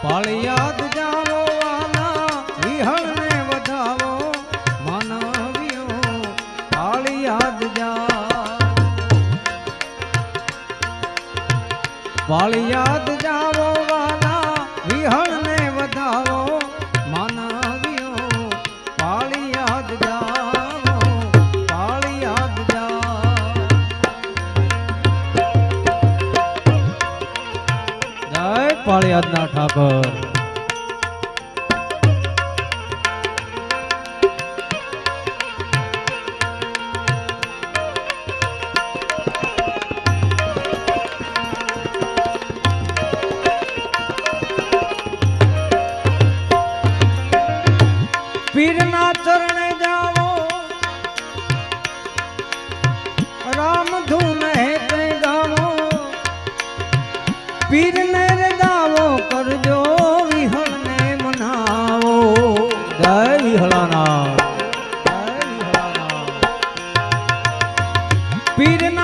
પાળિયાદ જાવો વાલા વિહળ ને વધાવો માનવીઓ પાળિયાદ જા પાળિયાદ જાવો વાલા વિહળ ને વધાવો માનવીઓ પાળિયાદ જાવો પાળિયાદ જા જય પાળિયાદ ના ઠાકર પીરના ચરણે જાવો રામ ધૂન હે ગાવો પીરને રજાવો કરજો વિહળને મનાવો જય વિહળાના જય વિહળાના પીરના